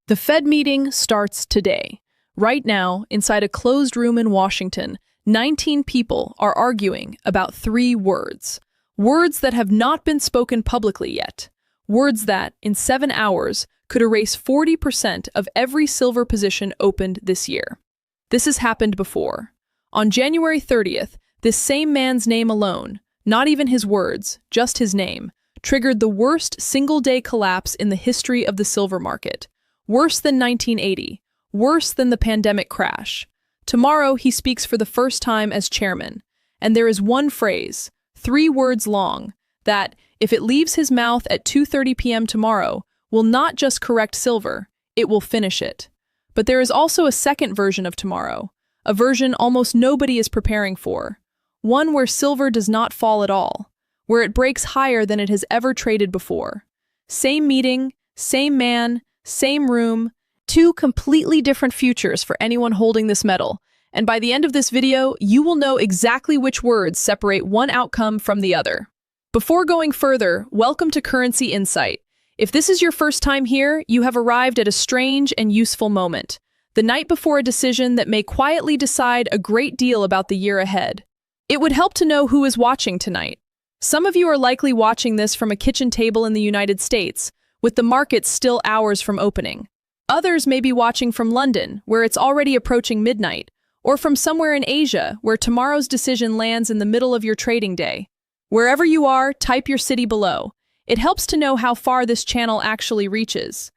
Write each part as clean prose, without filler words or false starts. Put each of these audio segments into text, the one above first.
The Fed meeting starts today. Right now, inside a closed room in Washington, 19 people are arguing about 3 words. Words that have not been spoken publicly yet. Words that, in 7 hours, could erase 40% of every silver position opened this year. This has happened before. On January 30th, this same man's name alone, not even his words, just his name, triggered the worst single-day collapse in the history of the silver market. Worse than 1980. Worse than the pandemic crash. Tomorrow, he speaks for the first time as chairman. And there is one phrase, 3 words long, that, if it leaves his mouth at 2:30 p.m. tomorrow, will not just correct silver, it will finish it. But there is also a second version of tomorrow, a version almost nobody is preparing for. One where silver does not fall at all, where it breaks higher than it has ever traded before. Same meeting, same man, same room, 2 completely different futures for anyone holding this metal. And by the end of this video, you will know exactly which words separate one outcome from the other. Before going further, welcome to Currency Insight. If this is your first time here, you have arrived at a strange and useful moment. The night before a decision that may quietly decide a great deal about the year ahead. It would help to know who is watching tonight. Some of you are likely watching this from a kitchen table in the United States, with the markets still hours from opening. Others may be watching from London, where it's already approaching midnight, or from somewhere in Asia, where tomorrow's decision lands in the middle of your trading day. Wherever you are, type your city below. It helps to know how far this channel actually reaches.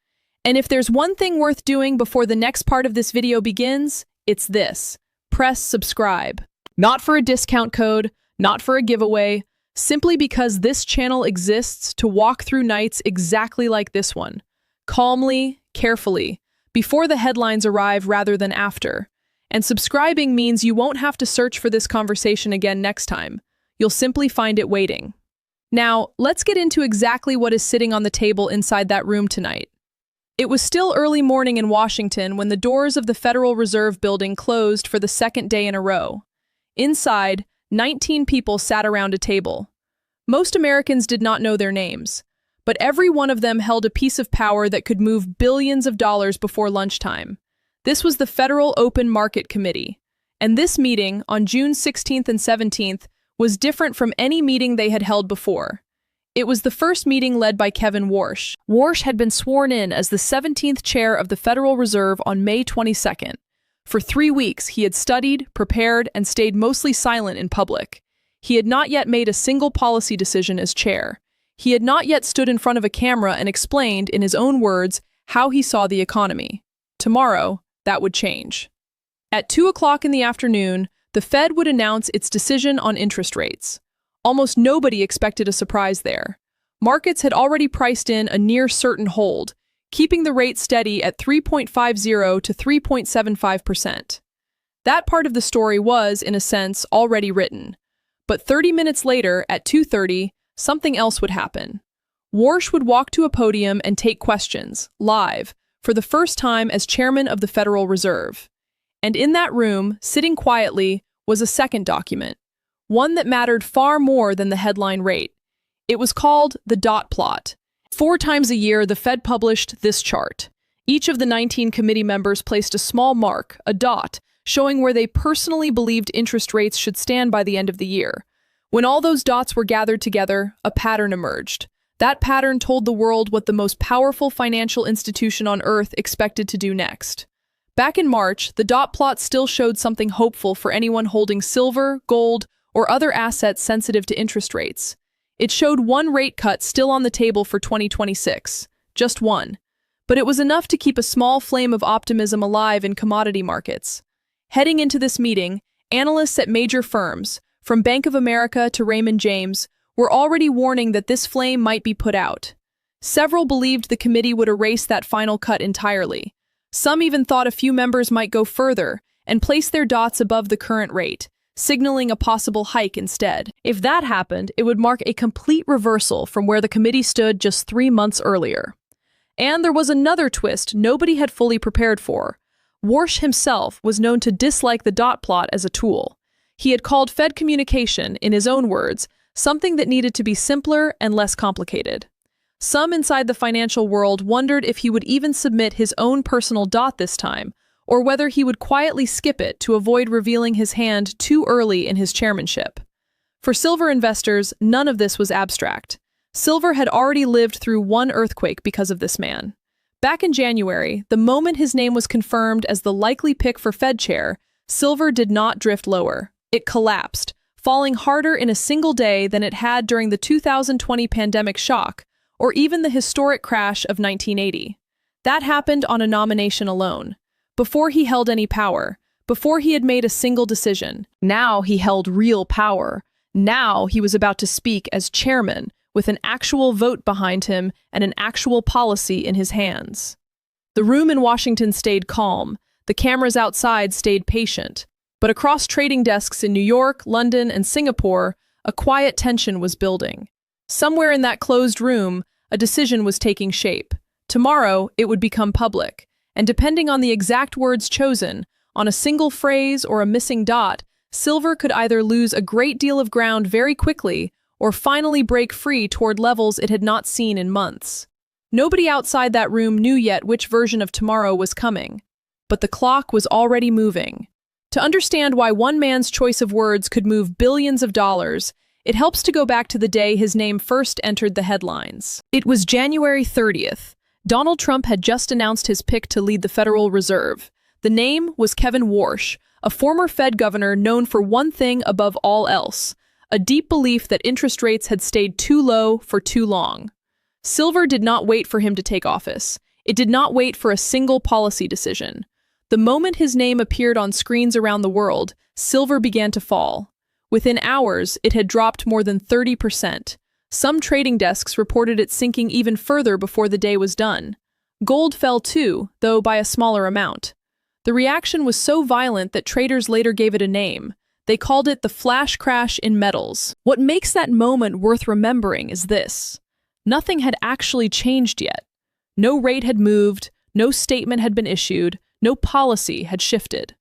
And if there's one thing worth doing before the next part of this video begins, it's this. Press subscribe. Not for a discount code, not for a giveaway, simply because this channel exists to walk through nights exactly like this one. Calmly, carefully, before the headlines arrive rather than after. And subscribing means you won't have to search for this conversation again next time. You'll simply find it waiting. Now, let's get into exactly what is sitting on the table inside that room tonight. It was still early morning in Washington when the doors of the Federal Reserve Building closed for the second day in a row. Inside, 19 people sat around a table. Most Americans did not know their names, but every one of them held a piece of power that could move billions of dollars before lunchtime. This was the Federal Open Market Committee, and this meeting, on June 16th and 17th, was different from any meeting they had held before. It was the first meeting led by Kevin Warsh. Warsh had been sworn in as the 17th chair of the Federal Reserve on May 22nd. For 3 weeks, he had studied, prepared, and stayed mostly silent in public. He had not yet made a single policy decision as chair. He had not yet stood in front of a camera and explained, in his own words, how he saw the economy. Tomorrow, that would change. At 2 o'clock in the afternoon, the Fed would announce its decision on interest rates. Almost nobody expected a surprise there. Markets had already priced in a near-certain hold, keeping the rate steady at 3.50 to 3.75%. That part of the story was, in a sense, already written. But 30 minutes later, at 2:30, something else would happen. Warsh would walk to a podium and take questions, live, for the first time as chairman of the Federal Reserve. And in that room, sitting quietly, was a second document, one that mattered far more than the headline rate. It was called the dot plot. 4 times a year, the Fed published this chart. Each of the 19 committee members placed a small mark, a dot, showing where they personally believed interest rates should stand by the end of the year. When all those dots were gathered together, a pattern emerged. That pattern told the world what the most powerful financial institution on Earth expected to do next. Back in March, the dot plot still showed something hopeful for anyone holding silver, gold, or other assets sensitive to interest rates. It showed one rate cut still on the table for 2026, just one. But it was enough to keep a small flame of optimism alive in commodity markets. Heading into this meeting, analysts at major firms, from Bank of America to Raymond James, were already warning that this flame might be put out. Several believed the committee would erase that final cut entirely. Some even thought a few members might go further and place their dots above the current rate, signaling a possible hike instead. If that happened, it would mark a complete reversal from where the committee stood just 3 months earlier. And there was another twist nobody had fully prepared for. Warsh himself was known to dislike the dot plot as a tool. He had called Fed communication, in his own words, something that needed to be simpler and less complicated. Some inside the financial world wondered if he would even submit his own personal dot this time, or whether he would quietly skip it to avoid revealing his hand too early in his chairmanship. For silver investors, none of this was abstract. Silver had already lived through one earthquake because of this man. Back in January, the moment his name was confirmed as the likely pick for Fed chair, silver did not drift lower. It collapsed, falling harder in a single day than it had during the 2020 pandemic shock, or even the historic crash of 1980. That happened on a nomination alone, before he held any power, before he had made a single decision. Now he held real power. Now he was about to speak as chairman, with an actual vote behind him and an actual policy in his hands. The room in Washington stayed calm. The cameras outside stayed patient. But across trading desks in New York, London, and Singapore, a quiet tension was building. Somewhere in that closed room, a decision was taking shape. Tomorrow, it would become public, and depending on the exact words chosen, on a single phrase or a missing dot, silver could either lose a great deal of ground very quickly or finally break free toward levels it had not seen in months. Nobody outside that room knew yet which version of tomorrow was coming, but the clock was already moving. To understand why one man's choice of words could move billions of dollars, it helps to go back to the day his name first entered the headlines. It was January 30th. Donald Trump had just announced his pick to lead the Federal Reserve. The name was Kevin Warsh, a former Fed governor known for one thing above all else: a deep belief that interest rates had stayed too low for too long. Silver did not wait for him to take office. It did not wait for a single policy decision. The moment his name appeared on screens around the world, silver began to fall. Within hours, it had dropped more than 30%. Some trading desks reported it sinking even further before the day was done. Gold fell too, though by a smaller amount. The reaction was so violent that traders later gave it a name. They called it the flash crash in metals. What makes that moment worth remembering is this: nothing had actually changed yet. No rate had moved, no statement had been issued, no policy had shifted.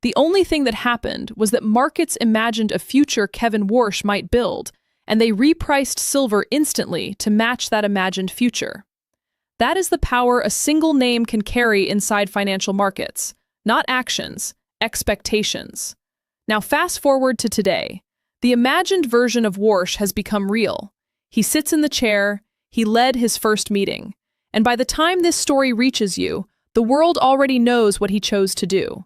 The only thing that happened was that markets imagined a future Kevin Warsh might build, and they repriced silver instantly to match that imagined future. That is the power a single name can carry inside financial markets. Not actions, expectations. Now fast forward to today. The imagined version of Warsh has become real. He sits in the chair, he led his first meeting. And by the time this story reaches you, the world already knows what he chose to do.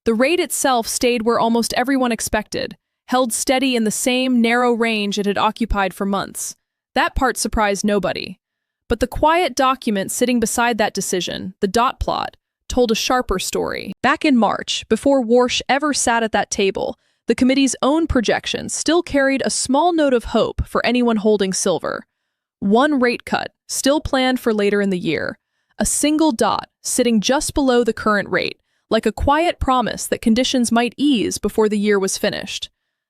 The rate itself stayed where almost everyone expected, held steady in the same narrow range it had occupied for months. That part surprised nobody. But the quiet document sitting beside that decision, the dot plot, told a sharper story. Back in March, before Warsh ever sat at that table, the committee's own projections still carried a small note of hope for anyone holding silver. One rate cut, still planned for later in the year. A single dot, sitting just below the current rate, like a quiet promise that conditions might ease before the year was finished.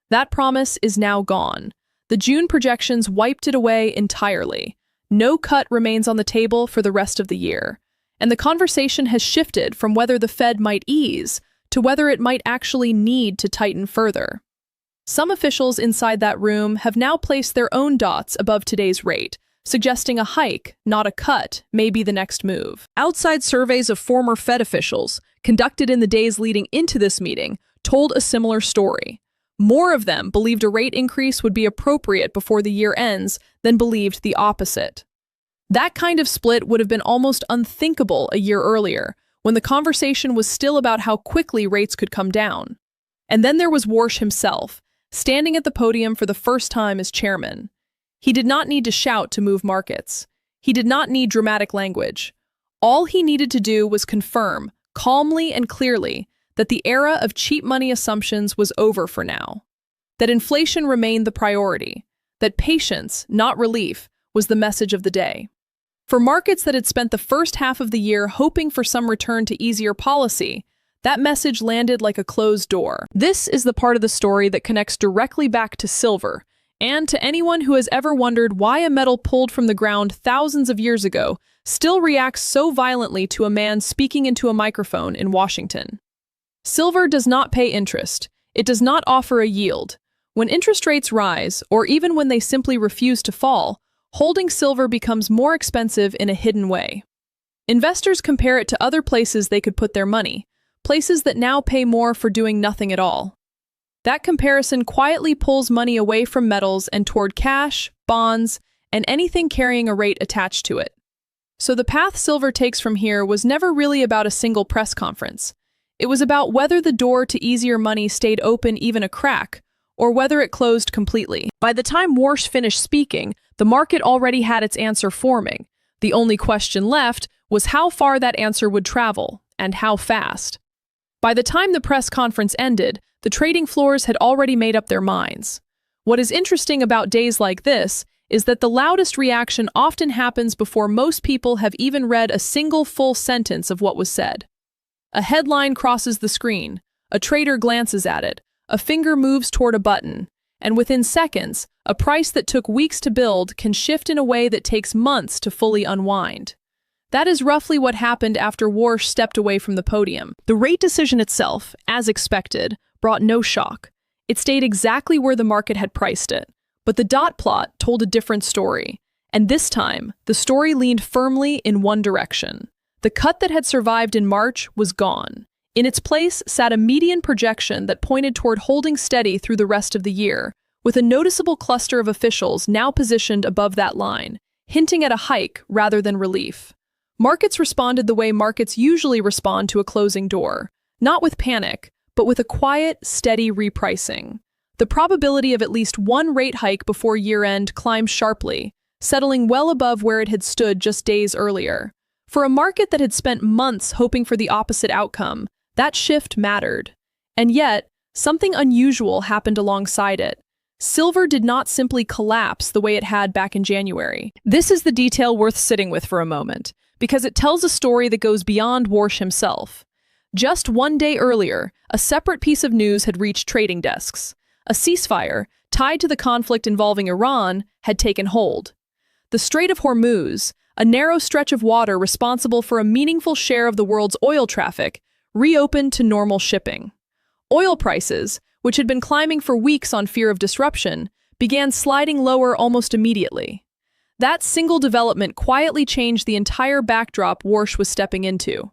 That promise is now gone. The June projections wiped it away entirely. No cut remains on the table for the rest of the year. And the conversation has shifted from whether the Fed might ease to whether it might actually need to tighten further. Some officials inside that room have now placed their own dots above today's rate, suggesting a hike, not a cut, may be the next move. Outside surveys of former Fed officials, conducted in the days leading into this meeting, told a similar story. More of them believed a rate increase would be appropriate before the year ends than believed the opposite. That kind of split would have been almost unthinkable a year earlier, when the conversation was still about how quickly rates could come down. And then there was Warsh himself, standing at the podium for the first time as chairman. He did not need to shout to move markets. He did not need dramatic language. All he needed to do was confirm, calmly and clearly, that the era of cheap money assumptions was over for now. That inflation remained the priority. That patience, not relief, was the message of the day. For markets that had spent the first half of the year hoping for some return to easier policy, that message landed like a closed door. This is the part of the story that connects directly back to silver, and to anyone who has ever wondered why a metal pulled from the ground thousands of years ago still reacts so violently to a man speaking into a microphone in Washington. Silver does not pay interest. It does not offer a yield. When interest rates rise, or even when they simply refuse to fall, holding silver becomes more expensive in a hidden way. Investors compare it to other places they could put their money, places that now pay more for doing nothing at all. That comparison quietly pulls money away from metals and toward cash, bonds, and anything carrying a rate attached to it. So the path silver takes from here was never really about a single press conference. It was about whether the door to easier money stayed open even a crack, or whether it closed completely. By the time Warsh finished speaking, the market already had its answer forming. The only question left was how far that answer would travel, and how fast. By the time the press conference ended, the trading floors had already made up their minds. What is interesting about days like this is that the loudest reaction often happens before most people have even read a single full sentence of what was said. A headline crosses the screen, a trader glances at it, a finger moves toward a button, and within seconds, a price that took weeks to build can shift in a way that takes months to fully unwind. That is roughly what happened after Warsh stepped away from the podium. The rate decision itself, as expected, brought no shock. It stayed exactly where the market had priced it. But the dot plot told a different story. And this time, the story leaned firmly in one direction. The cut that had survived in March was gone. In its place sat a median projection that pointed toward holding steady through the rest of the year, with a noticeable cluster of officials now positioned above that line, hinting at a hike rather than relief. Markets responded the way markets usually respond to a closing door, not with panic, but with a quiet, steady repricing. The probability of at least one rate hike before year-end climbed sharply, settling well above where it had stood just days earlier. For a market that had spent months hoping for the opposite outcome, that shift mattered. And yet, something unusual happened alongside it. Silver did not simply collapse the way it had back in January. This is the detail worth sitting with for a moment, because it tells a story that goes beyond Warsh himself. Just one day earlier, a separate piece of news had reached trading desks. A ceasefire, tied to the conflict involving Iran, had taken hold. The Strait of Hormuz, a narrow stretch of water responsible for a meaningful share of the world's oil traffic, reopened to normal shipping. Oil prices, which had been climbing for weeks on fear of disruption, began sliding lower almost immediately. That single development quietly changed the entire backdrop Warsh was stepping into.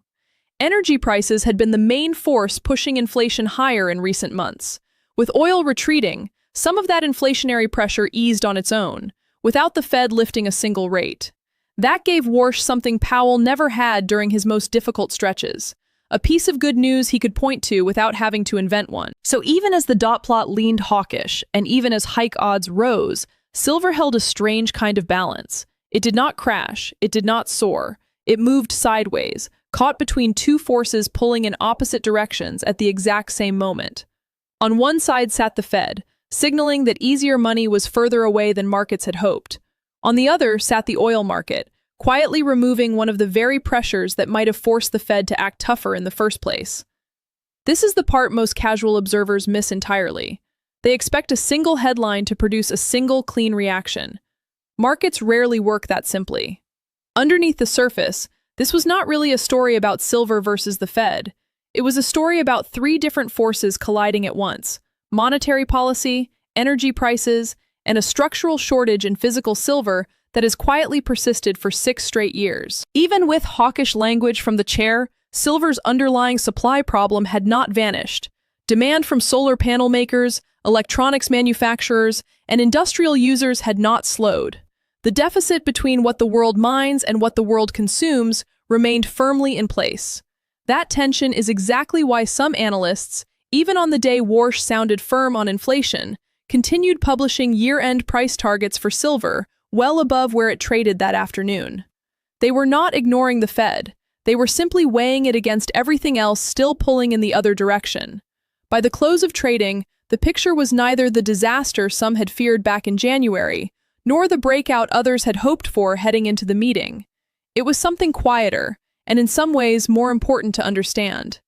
Energy prices had been the main force pushing inflation higher in recent months. With oil retreating, some of that inflationary pressure eased on its own, without the Fed lifting a single rate. That gave Warsh something Powell never had during his most difficult stretches, a piece of good news he could point to without having to invent one. So even as the dot plot leaned hawkish, and even as hike odds rose, silver held a strange kind of balance. It did not crash, it did not soar, it moved sideways, caught between two forces pulling in opposite directions at the exact same moment. On one side sat the Fed, signaling that easier money was further away than markets had hoped. On the other sat the oil market, quietly removing one of the very pressures that might have forced the Fed to act tougher in the first place. This is the part most casual observers miss entirely. They expect a single headline to produce a single clean reaction. Markets rarely work that simply. Underneath the surface, this was not really a story about silver versus the Fed. It was a story about three different forces colliding at once: monetary policy, energy prices, and a structural shortage in physical silver that has quietly persisted for 6 straight years. Even with hawkish language from the chair, silver's underlying supply problem had not vanished. Demand from solar panel makers, electronics manufacturers, and industrial users had not slowed. The deficit between what the world mines and what the world consumes remained firmly in place. That tension is exactly why some analysts, even on the day Warsh sounded firm on inflation, continued publishing year-end price targets for silver well above where it traded that afternoon. They were not ignoring the Fed. They were simply weighing it against everything else still pulling in the other direction. By the close of trading, the picture was neither the disaster some had feared back in January, nor the breakout others had hoped for heading into the meeting. It was something quieter, and in some ways more important to understand.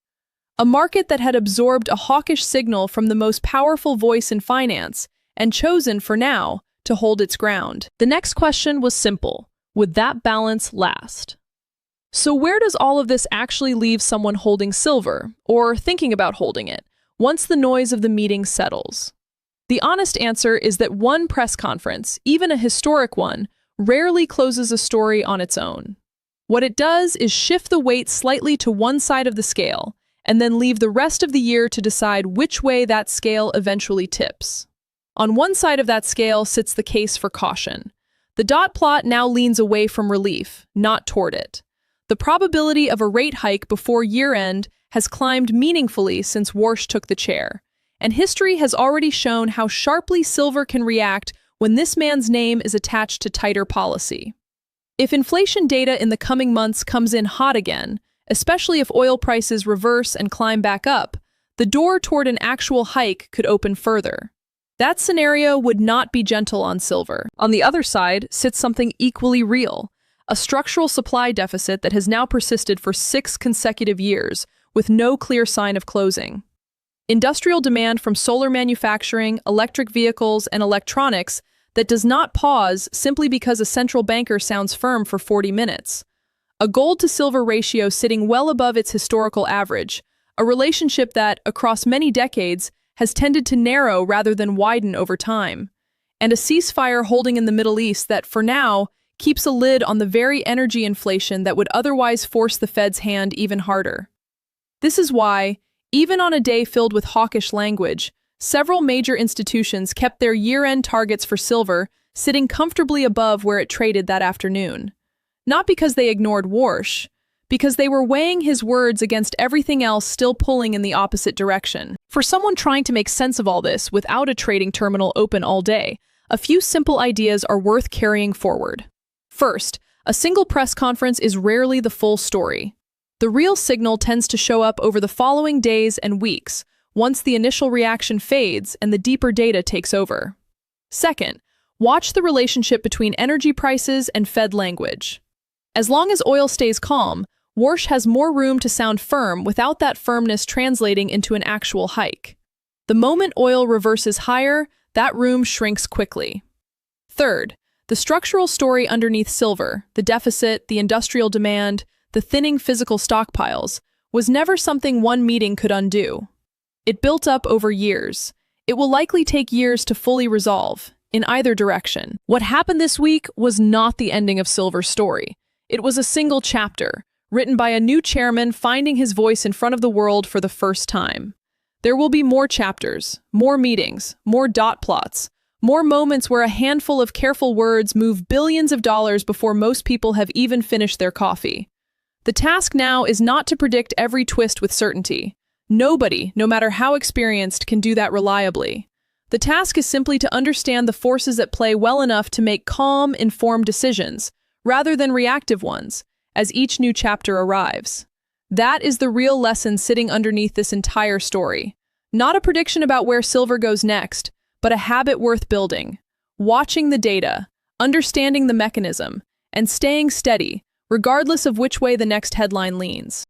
A market that had absorbed a hawkish signal from the most powerful voice in finance and chosen, for now, to hold its ground. The next question was simple: would that balance last? So where does all of this actually leave someone holding silver, or thinking about holding it, once the noise of the meeting settles? The honest answer is that one press conference, even a historic one, rarely closes a story on its own. What it does is shift the weight slightly to one side of the scale, and then leave the rest of the year to decide which way that scale eventually tips. On one side of that scale sits the case for caution. The dot plot now leans away from relief, not toward it. The probability of a rate hike before year-end has climbed meaningfully since Warsh took the chair, and history has already shown how sharply silver can react when this man's name is attached to tighter policy. If inflation data in the coming months comes in hot again, especially if oil prices reverse and climb back up, the door toward an actual hike could open further. That scenario would not be gentle on silver. On the other side sits something equally real, a structural supply deficit that has now persisted for 6 consecutive years, with no clear sign of closing. Industrial demand from solar manufacturing, electric vehicles, and electronics that does not pause simply because a central banker sounds firm for 40 minutes. A gold-to-silver ratio sitting well above its historical average, a relationship that, across many decades, has tended to narrow rather than widen over time. And a ceasefire holding in the Middle East that, for now, keeps a lid on the very energy inflation that would otherwise force the Fed's hand even harder. This is why, even on a day filled with hawkish language, several major institutions kept their year-end targets for silver sitting comfortably above where it traded that afternoon. Not because they ignored Warsh, because they were weighing his words against everything else still pulling in the opposite direction. For someone trying to make sense of all this without a trading terminal open all day, a few simple ideas are worth carrying forward. First, a single press conference is rarely the full story. The real signal tends to show up over the following days and weeks, once the initial reaction fades and the deeper data takes over. Second, watch the relationship between energy prices and Fed language. As long as oil stays calm, Warsh has more room to sound firm without that firmness translating into an actual hike. The moment oil reverses higher, that room shrinks quickly. Third, the structural story underneath silver, the deficit, the industrial demand, the thinning physical stockpiles, was never something one meeting could undo. It built up over years. It will likely take years to fully resolve, in either direction. What happened this week was not the ending of silver's story. It was a single chapter, written by a new chairman finding his voice in front of the world for the first time. There will be more chapters, more meetings, more dot plots, more moments where a handful of careful words move billions of dollars before most people have even finished their coffee. The task now is not to predict every twist with certainty. Nobody, no matter how experienced, can do that reliably. The task is simply to understand the forces at play well enough to make calm, informed decisions, rather than reactive ones, as each new chapter arrives. That is the real lesson sitting underneath this entire story. Not a prediction about where silver goes next, but a habit worth building. Watching the data, understanding the mechanism, and staying steady, regardless of which way the next headline leans.